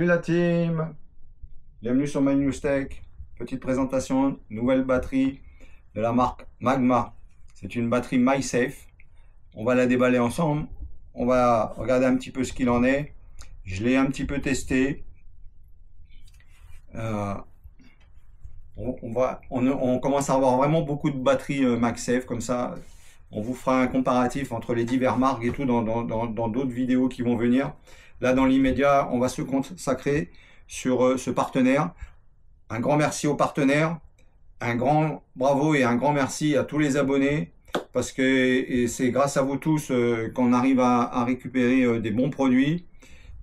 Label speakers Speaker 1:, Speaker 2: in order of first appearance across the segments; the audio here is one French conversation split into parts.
Speaker 1: Salut la team, bienvenue sur My News Tech. Petite présentation, nouvelle batterie de la marque Magma. C'est une batterie MySafe. On va la déballer ensemble. On va regarder un petit peu ce qu'il en est. Je l'ai un petit peu testé. On commence à avoir vraiment beaucoup de batteries MagSafe comme ça. On vous fera un comparatif entre les diverses marques et tout dans d'autres vidéos qui vont venir. Là, dans l'immédiat, on va se consacrer sur ce partenaire. Un grand merci aux partenaires, un grand bravo et un grand merci à tous les abonnés, parce que c'est grâce à vous tous qu'on arrive à récupérer des bons produits,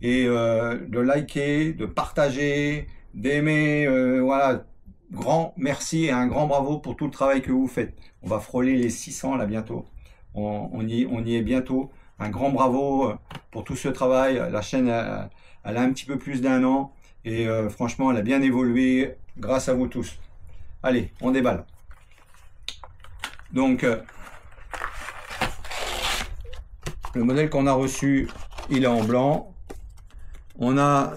Speaker 1: et de liker, de partager, d'aimer, voilà. Grand merci et un grand bravo pour tout le travail que vous faites. On va frôler les 600 là bientôt. On y est bientôt. Un grand bravo pour tout ce travail. La chaîne, elle a un petit peu plus d'1 an. Et franchement, elle a bien évolué grâce à vous tous. Allez, on déballe. Donc, le modèle qu'on a reçu, il est en blanc. On a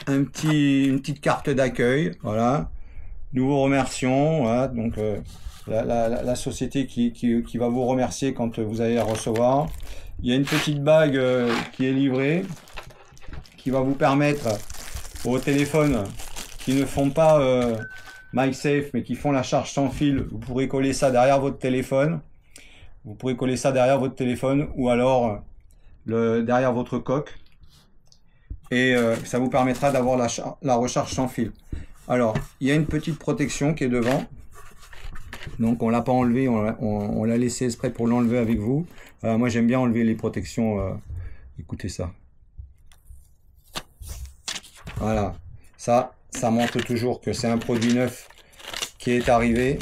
Speaker 1: une petite carte d'accueil. Voilà. Nous vous remercions. Voilà. Donc, la société qui va vous remercier quand vous allez la recevoir. Il y a une petite bague qui est livrée, qui va vous permettre aux téléphones qui ne font pas MySafe, mais qui font la charge sans fil, vous pourrez coller ça derrière votre téléphone. Vous pourrez coller ça derrière votre téléphone ou alors derrière votre coque. Et ça vous permettra d'avoir la recharge sans fil. Alors, il y a une petite protection qui est devant. Donc, on ne l'a pas enlevé, on l'a laissé exprès pour l'enlever avec vous. Moi, j'aime bien enlever les protections. Écoutez ça. Voilà. Ça montre toujours que c'est un produit neuf qui est arrivé.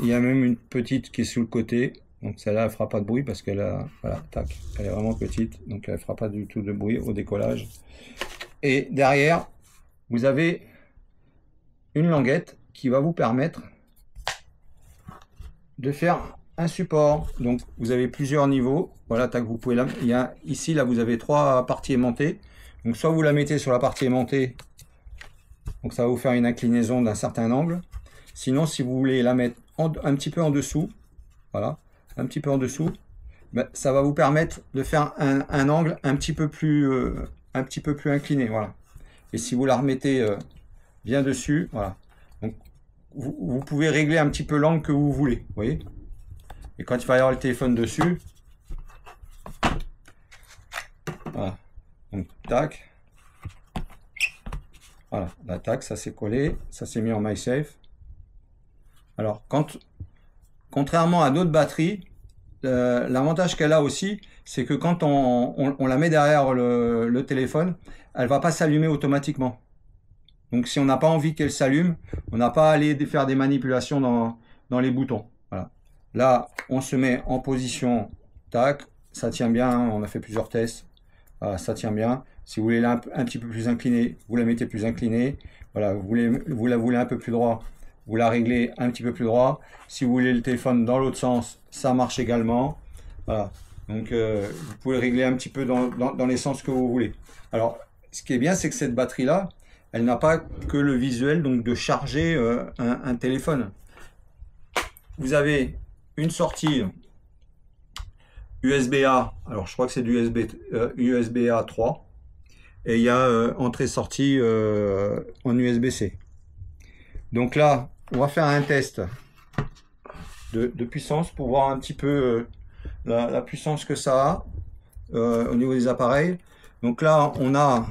Speaker 1: Il y a même une petite qui est sous le côté. Donc, celle-là, elle ne fera pas de bruit parce qu'elle a... Voilà, tac. Elle est vraiment petite. Donc, elle ne fera pas du tout de bruit au décollage. Et derrière, vous avez une languette qui va vous permettre de faire un support. Donc vous avez plusieurs niveaux. Voilà, tac, vous pouvez ici là vous avez 3 parties aimantées. Donc soit vous la mettez sur la partie aimantée, donc ça va vous faire une inclinaison d'un certain angle. Sinon, si vous voulez la mettre un petit peu en dessous, voilà, un petit peu en dessous, ben, ça va vous permettre de faire un angle un petit peu plus incliné. Voilà. Et si vous la remettez bien dessus, voilà. Donc vous pouvez régler un petit peu l'angle que vous voulez, vous voyez. Et quand il va y avoir le téléphone dessus, voilà. Donc tac, voilà, la tac, ça s'est collé, ça s'est mis en MySafe. Alors contrairement à d'autres batteries, l'avantage qu'elle a aussi, c'est que quand on la met derrière le téléphone, elle va pas s'allumer automatiquement. Donc si on n'a pas envie qu'elle s'allume, on n'a pas à aller faire des manipulations dans les boutons. Voilà. Là, on se met en position, tac, ça tient bien, hein, on a fait plusieurs tests, voilà, ça tient bien. Si vous voulez un petit peu plus inclinée, vous la mettez plus inclinée. Voilà, vous la voulez un peu plus droit, vous la réglez un petit peu plus droit. Si vous voulez le téléphone dans l'autre sens, ça marche également. Voilà. Donc vous pouvez régler un petit peu dans les sens que vous voulez. Alors, ce qui est bien, c'est que cette batterie-là, elle n'a pas que le visuel donc de charger un téléphone. Vous avez une sortie USB-A, alors je crois que c'est du USB-A 3, et il y a entrée-sortie en USB-C. Donc là, on va faire un test de puissance pour voir un petit peu la puissance que ça a au niveau des appareils. Donc là, on a...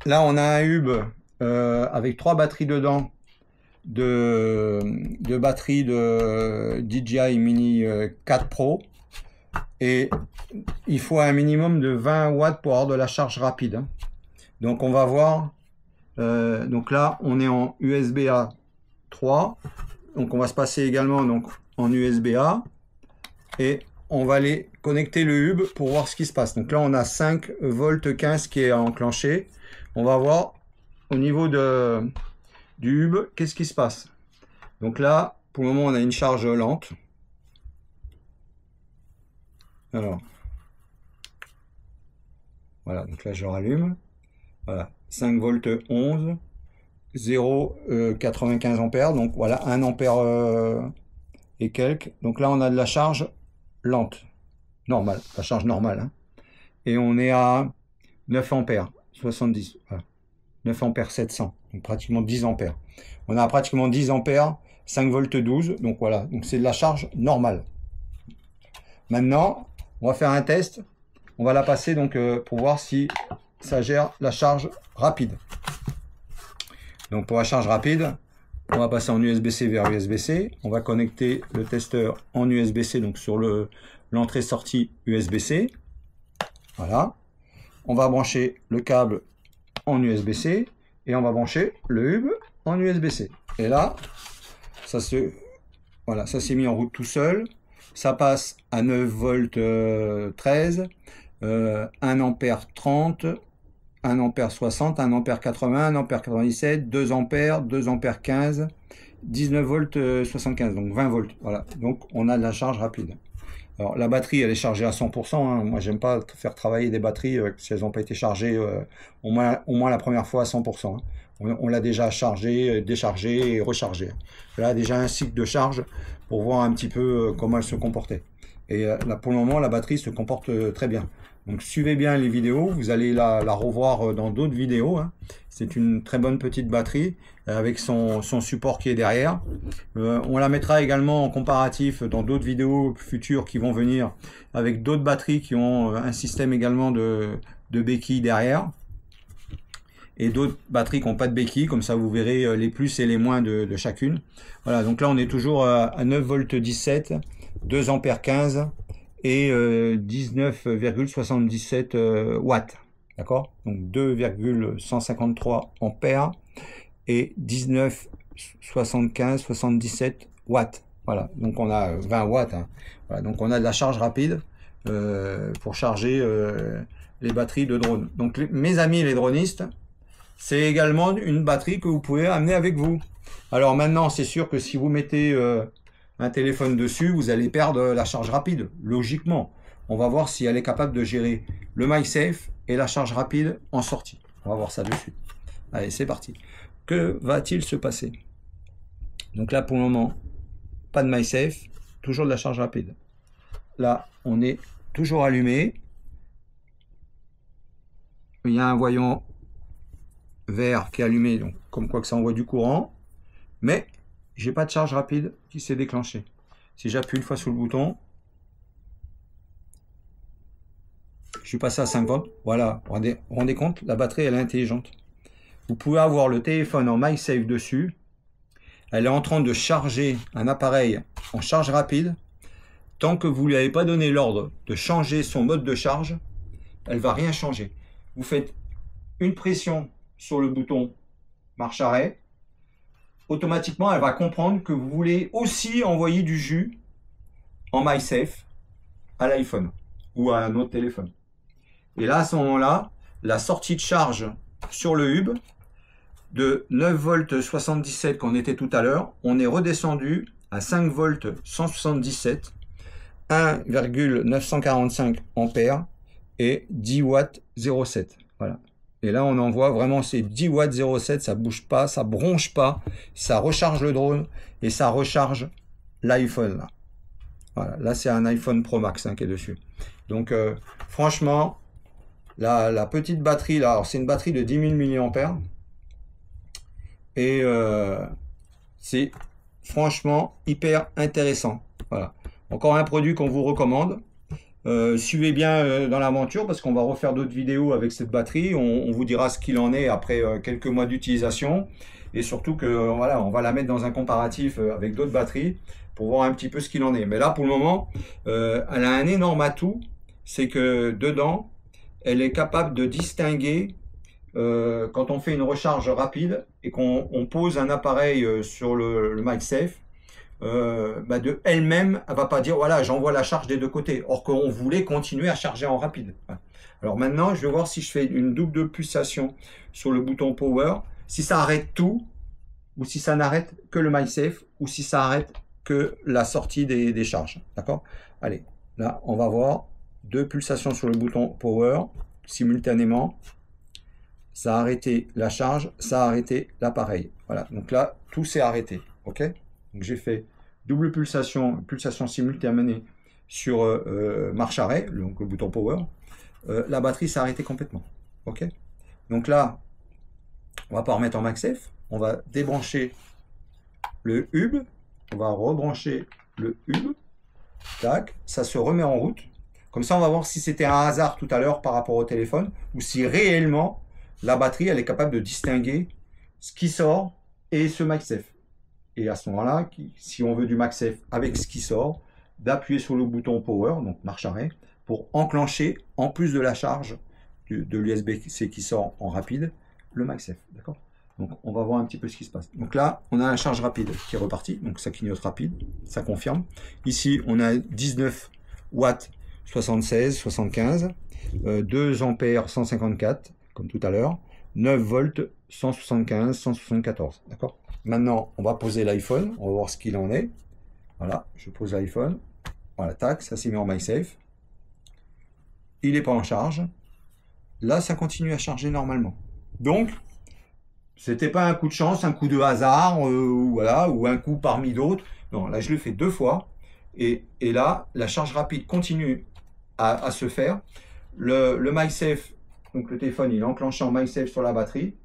Speaker 1: Là, on a un hub avec 3 batteries dedans de batterie de DJI Mini 4 Pro. Et il faut un minimum de 20 watts pour avoir de la charge rapide. Hein. Donc, on va voir. Donc là, on est en USB-A 3. Donc, on va se passer également donc, en USB-A. Et on va aller connecter le hub pour voir ce qui se passe. Donc là, on a 5 volts 15 qui est enclenché. On va voir au niveau du hub, qu'est-ce qui se passe. Donc là, pour le moment, on a une charge lente. Alors, Voilà, donc là je rallume. Voilà, 5 volts 11, 0,95 ampères. Donc voilà, 1 ampère et quelques. Donc là on a de la charge lente, normale, la charge normale. Hein. Et on est à 9 ampères, 70. Voilà. 9 ampères 700, donc pratiquement 10 ampères. On a pratiquement 10 ampères, 5 volts 12. Donc voilà, donc c'est de la charge normale. Maintenant, on va faire un test. On va la passer donc pour voir si ça gère la charge rapide. Donc pour la charge rapide, on va passer en USB-C vers USB-C. On va connecter le testeur en USB-C, donc sur l'entrée-sortie USB-C. Voilà. On va brancher le câble en USB-C et on va brancher le hub en USB-C. Et là, voilà, ça s'est mis en route tout seul. Ça passe à 9 volts 13, 1 ampère 30, 1 ampère 60, 1 ampère 80, 1 ampère 97, 2 ampères, 2 ampères 15, 19 volts 75, donc 20 volts. Voilà, donc on a de la charge rapide. Alors la batterie elle est chargée à 100%, hein. Moi j'aime pas faire travailler des batteries si elles n'ont pas été chargées au moins la première fois à 100%. Hein. On l'a déjà chargée, déchargée et rechargée. Là déjà un cycle de charge pour voir un petit peu comment elle se comportait. Et là pour le moment la batterie se comporte très bien. Donc suivez bien les vidéos, vous allez la revoir dans d'autres vidéos. Hein. C'est une très bonne petite batterie avec son support qui est derrière. On la mettra également en comparatif dans d'autres vidéos futures qui vont venir avec d'autres batteries qui ont un système également de béquilles derrière. Et d'autres batteries qui n'ont pas de béquilles, comme ça vous verrez les plus et les moins de chacune. Voilà, donc là on est toujours à 9 volts 17, 2 ampères 15 et 19,77 watts. D'accord? Donc 2,153 ampères et 19,75-77 watts. Voilà, donc on a 20 watts. Hein. Voilà, donc on a de la charge rapide pour charger les batteries de drone. Donc mes amis les dronistes, c'est également une batterie que vous pouvez amener avec vous. Alors maintenant, c'est sûr que si vous mettez un téléphone dessus, vous allez perdre la charge rapide, logiquement. On va voir si elle est capable de gérer le MySafe et la charge rapide en sortie. On va voir ça dessus. Allez, c'est parti. Que va-t-il se passer? Donc là, pour le moment, pas de MySafe, toujours de la charge rapide. Là, on est toujours allumé. Il y a un voyant vert qui est allumé, donc comme quoi que ça envoie du courant. Mais j'ai pas de charge rapide qui s'est déclenchée. Si j'appuie une fois sur le bouton, je suis passé à 5 volts. Voilà, vous vous rendez compte, la batterie elle est intelligente. Vous pouvez avoir le téléphone en MySafe dessus. Elle est en train de charger un appareil en charge rapide. Tant que vous ne lui avez pas donné l'ordre de changer son mode de charge, elle ne va rien changer. Vous faites une pression sur le bouton marche arrêt. Automatiquement, elle va comprendre que vous voulez aussi envoyer du jus en MySafe à l'iPhone ou à un autre téléphone. Et là, à ce moment-là, la sortie de charge sur le hub de 9 volts 77 qu'on était tout à l'heure, on est redescendu à 5 volts 177, 1,945 ampères et 10 watts 0,7. Voilà. Et là, on envoie vraiment ces 10 watts 0,7, ça bouge pas, ça bronche pas, ça recharge le drone et ça recharge l'iPhone. Là. Voilà, là c'est un iPhone Pro Max hein, qui est dessus. Donc franchement, la petite batterie là, c'est une batterie de 10 000 mAh et c'est franchement hyper intéressant. Voilà. Encore un produit qu'on vous recommande. Suivez bien dans l'aventure parce qu'on va refaire d'autres vidéos avec cette batterie. On vous dira ce qu'il en est après quelques mois d'utilisation et surtout que voilà, on va la mettre dans un comparatif avec d'autres batteries pour voir un petit peu ce qu'il en est. Mais là, pour le moment, elle a un énorme atout, c'est que dedans, elle est capable de distinguer quand on fait une recharge rapide et qu'on pose un appareil sur le MySafe. De elle-même, elle va pas dire voilà j'envoie la charge des deux côtés, or qu'on voulait continuer à charger en rapide. Alors maintenant je vais voir si je fais une double pulsation sur le bouton power, si ça arrête tout ou si ça n'arrête que le MySafe ou si ça arrête que la sortie des charges. D'accord? Allez, là on va voir deux pulsations sur le bouton power. simultanément, ça a arrêté la charge, ça a arrêté l'appareil. Voilà, donc là, tout s'est arrêté. Ok. Donc j'ai fait double pulsation, pulsation simultanée sur marche arrêt, donc le bouton power. La batterie s'est arrêtée complètement. Ok. Donc là, on va pas remettre en MagSafe. On va débrancher le hub. On va rebrancher le hub. Tac, ça se remet en route. Comme ça, on va voir si c'était un hasard tout à l'heure par rapport au téléphone ou si réellement la batterie, elle est capable de distinguer ce qui sort et ce MagSafe. Et à ce moment-là, si on veut du MagSafe avec ce qui sort, d'appuyer sur le bouton Power, donc marche arrêt, pour enclencher, en plus de la charge de l'USB-C qui sort en rapide, le MagSafe. D'accord ? Donc on va voir un petit peu ce qui se passe. Donc là, on a la charge rapide qui est repartie, donc ça clignote rapide, ça confirme. Ici, on a 19 watts 76, 75, 2 ampères 154, comme tout à l'heure, 9 volts 175, 174. D'accord ? Maintenant, on va poser l'iPhone, on va voir ce qu'il en est. Voilà, je pose l'iPhone. Voilà, tac, ça s'est mis en MagSafe. Il n'est pas en charge. Là, ça continue à charger normalement. Donc, c'était pas un coup de chance, un coup de hasard, voilà, ou un coup parmi d'autres. Non, là, je le fais 2 fois. Et là, la charge rapide continue à se faire. Le MagSafe, donc le téléphone, il est enclenché en MagSafe sur la batterie.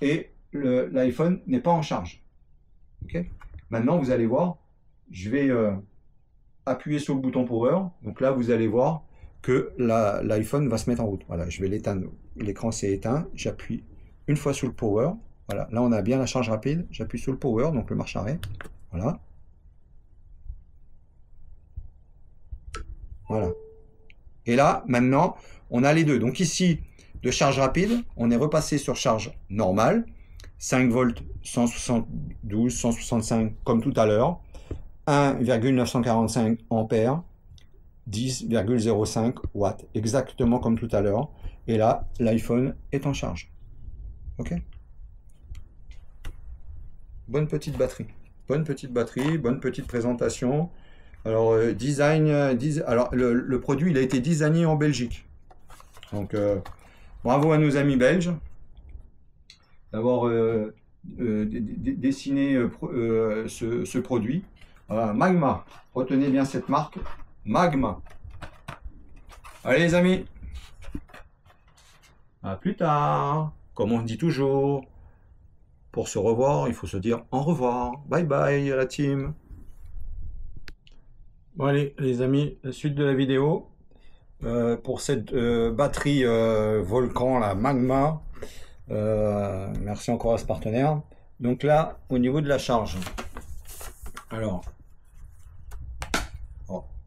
Speaker 1: Et l'iPhone n'est pas en charge. Okay. Maintenant, vous allez voir, je vais appuyer sur le bouton Power. Donc là, vous allez voir que l'iPhone va se mettre en route. Voilà, je vais l'éteindre. L'écran s'est éteint. J'appuie une fois sur le Power. Voilà, là, on a bien la charge rapide. J'appuie sur le Power, donc le marche arrêt. Voilà. Voilà. Et là, maintenant, on a les deux. Donc ici, de charge rapide, on est repassé sur charge normale. 5 volts, 172, 165 comme tout à l'heure. 1,945 ampères, 10,05 watts, exactement comme tout à l'heure. Et là, l'iPhone est en charge. Ok. Bonne petite batterie. Bonne petite batterie, bonne petite présentation. Alors, alors le produit, il a été designé en Belgique. Donc, bravo à nos amis belges d'avoir dessiné ce produit. Voilà, Magma. Retenez bien cette marque. Magma. Allez les amis. À plus tard. Comme on dit toujours, pour se revoir, il faut se dire au revoir. Bye bye la team. Bon allez les amis, la suite de la vidéo. Pour cette batterie Volcan, la Magma. Merci encore à ce partenaire. Donc là, au niveau de la charge. Alors,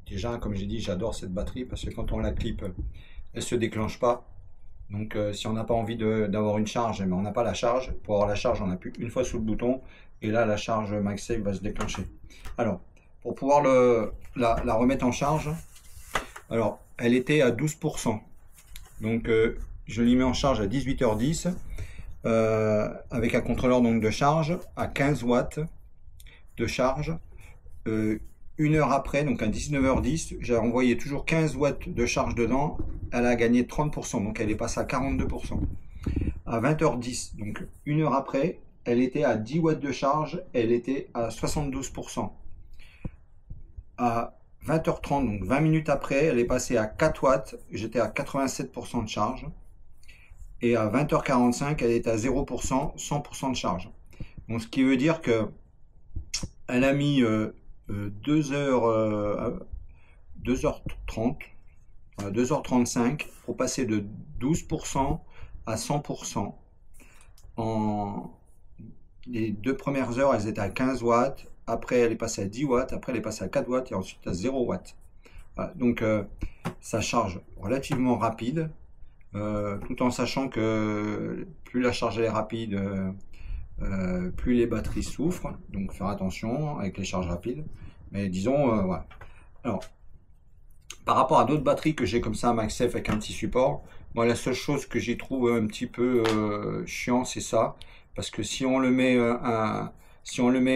Speaker 1: déjà, comme j'ai dit, j'adore cette batterie parce que quand on la clip, elle se déclenche pas. Donc, si on n'a pas envie d'avoir une charge, mais on n'a pas la charge. Pour avoir la charge, on appuie une fois sur le bouton et là, la charge MagSafe va se déclencher. Alors, pour pouvoir la remettre en charge, alors, elle était à 12%. Donc, je l'y mets en charge à 18h10 avec un contrôleur donc, de charge à 15 watts de charge. Une heure après, donc à 19h10, j'ai envoyé toujours 15 watts de charge dedans. Elle a gagné 30%, donc elle est passée à 42%. À 20h10, donc une heure après, elle était à 10 watts de charge, elle était à 72%. À 20h30, donc 20 minutes après, elle est passée à 4 watts, j'étais à 87% de charge. Et à 20h45, elle est à 0%, 100% de charge. Donc ce qui veut dire que elle a mis 2h30, 2h35 pour passer de 12% à 100%. Les 2 premières heures, elles étaient à 15 watts. Après, elle est passée à 10 watts. Après, elle est passée à 4 watts et ensuite à 0 watts. Voilà. Donc, ça charge relativement rapide. Tout en sachant que plus la charge est rapide, plus les batteries souffrent. Donc, faire attention avec les charges rapides. Mais disons, voilà. Alors, par rapport à d'autres batteries que j'ai comme ça, MagSafe avec un petit support, moi la seule chose que j'y trouve un petit peu chiant, c'est ça, parce que si on le met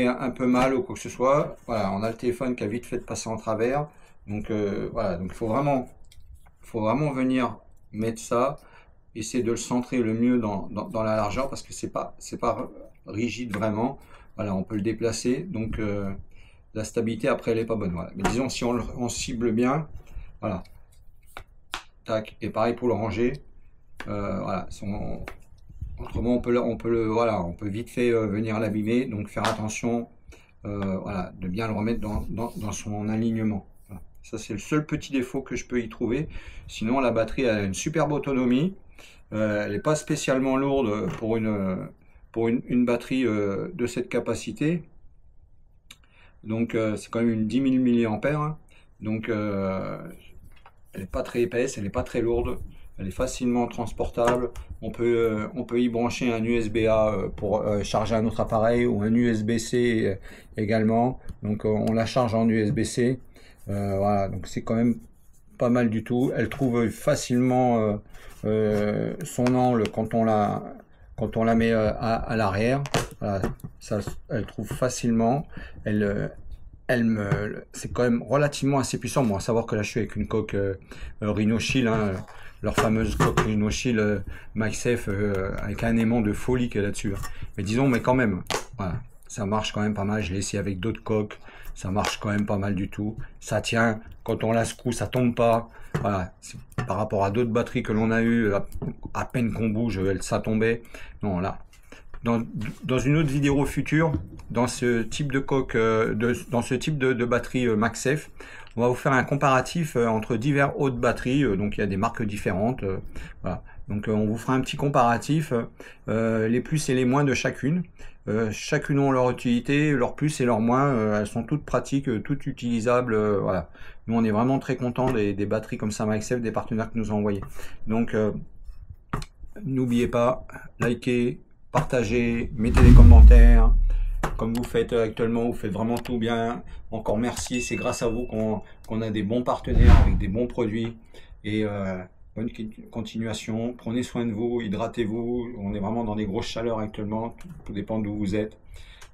Speaker 1: un peu mal ou quoi que ce soit, voilà, on a le téléphone qui a vite fait de passer en travers. Donc voilà, donc il faut vraiment venir mettre ça, essayer de le centrer le mieux dans la largeur parce que c'est pas rigide vraiment. Voilà, on peut le déplacer, donc la stabilité après elle est pas bonne. Voilà. Mais disons si on cible bien, voilà, tac, et pareil pour le ranger. Voilà, autrement voilà, on peut vite fait venir l'abîmer, donc faire attention, voilà, de bien le remettre dans son alignement. Voilà. Ça c'est le seul petit défaut que je peux y trouver. Sinon la batterie a une superbe autonomie. Elle n'est pas spécialement lourde pour une batterie de cette capacité. Donc c'est quand même une 10 000 mAh. Donc elle n'est pas très épaisse, elle n'est pas très lourde. Elle est facilement transportable. On peut y brancher un USB-A pour charger un autre appareil ou un USB-C également. Donc on la charge en USB-C. Voilà, donc c'est quand même pas mal du tout. Elle trouve facilement son angle quand on la met à l'arrière. Voilà, ça, elle trouve facilement. C'est quand même relativement assez puissant. Bon, à savoir que là, je suis avec une coque Rhino-Shield, hein, leur fameuse coque Rhino-Shield MagSafe avec un aimant de folie qu'il y a là-dessus. Hein. Mais disons, mais quand même, voilà, ça marche quand même pas mal. Je l'ai essayé avec d'autres coques, ça marche quand même pas mal du tout. Ça tient, quand on la secoue, ça tombe pas. Voilà, par rapport à d'autres batteries que l'on a eu, à peine qu'on bouge, ça tombait. Non, là. Dans une autre vidéo future, dans ce type de coque, dans ce type de batterie MagSafe, on va vous faire un comparatif entre divers hauts de batterie. Donc il y a des marques différentes. Voilà. Donc on vous fera un petit comparatif, les plus et les moins de chacune. Chacune ont leur utilité, leur plus et leur moins. Elles sont toutes pratiques, toutes utilisables. Voilà. Nous on est vraiment très contents des batteries comme ça MagSafe, des partenaires que nous ont envoyés. Donc n'oubliez pas, likez, partagez, mettez des commentaires, comme vous faites actuellement, vous faites vraiment tout bien. Encore merci, c'est grâce à vous qu'on a des bons partenaires avec des bons produits. Et bonne continuation, prenez soin de vous, hydratez-vous. On est vraiment dans des grosses chaleurs actuellement, tout dépend d'où vous êtes.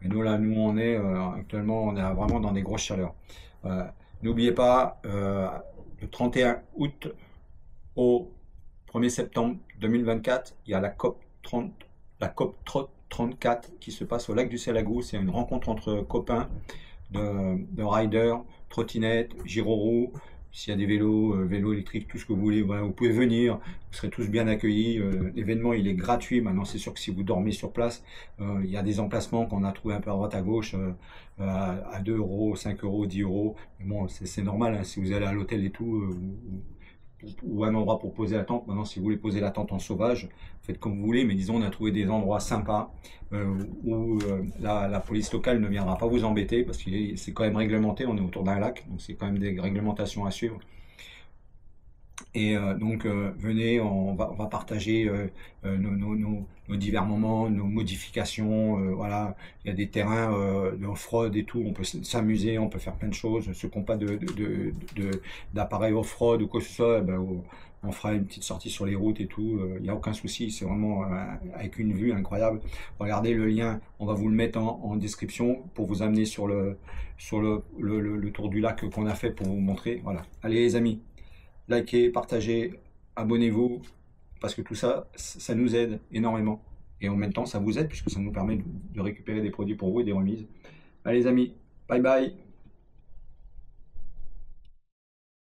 Speaker 1: Et nous là, nous on est actuellement, on est vraiment dans des grosses chaleurs. N'oubliez pas, le 31 août au 1er septembre 2024, il y a la COP 34 qui se passe au lac du Selagou. C'est une rencontre entre copains de riders, trottinettes, gyro-roues. S'il y a des vélos électriques, tout ce que vous voulez, voilà, vous pouvez venir, vous serez tous bien accueillis. L'événement il est gratuit. Maintenant c'est sûr que si vous dormez sur place, il y a des emplacements qu'on a trouvé un peu à droite à gauche à 2 euros, 5 euros, 10 euros. Mais bon, c'est normal, hein, si vous allez à l'hôtel et tout, ou un endroit pour poser la tente. Maintenant, si vous voulez poser la tente en sauvage, faites comme vous voulez, mais disons, on a trouvé des endroits sympas où la police locale ne viendra pas vous embêter parce que c'est quand même réglementé, on est autour d'un lac, donc c'est quand même des réglementations à suivre. Et donc venez, on va partager nos divers moments, nos modifications. Voilà, il y a des terrains de off-road et tout, on peut s'amuser, on peut faire plein de choses. Ceux qui n'ont pas d'appareil off-road ou quoi que ce soit, ben, on fera une petite sortie sur les routes et tout. Il n'y a aucun souci, c'est vraiment avec une vue incroyable. Regardez le lien, on va vous le mettre en description pour vous amener sur le tour du lac qu'on a fait pour vous montrer. Voilà, allez les amis. Likez, partagez, abonnez-vous, parce que tout ça, ça nous aide énormément. Et en même temps, ça vous aide, puisque ça nous permet de récupérer des produits pour vous et des remises. Allez les amis, bye bye.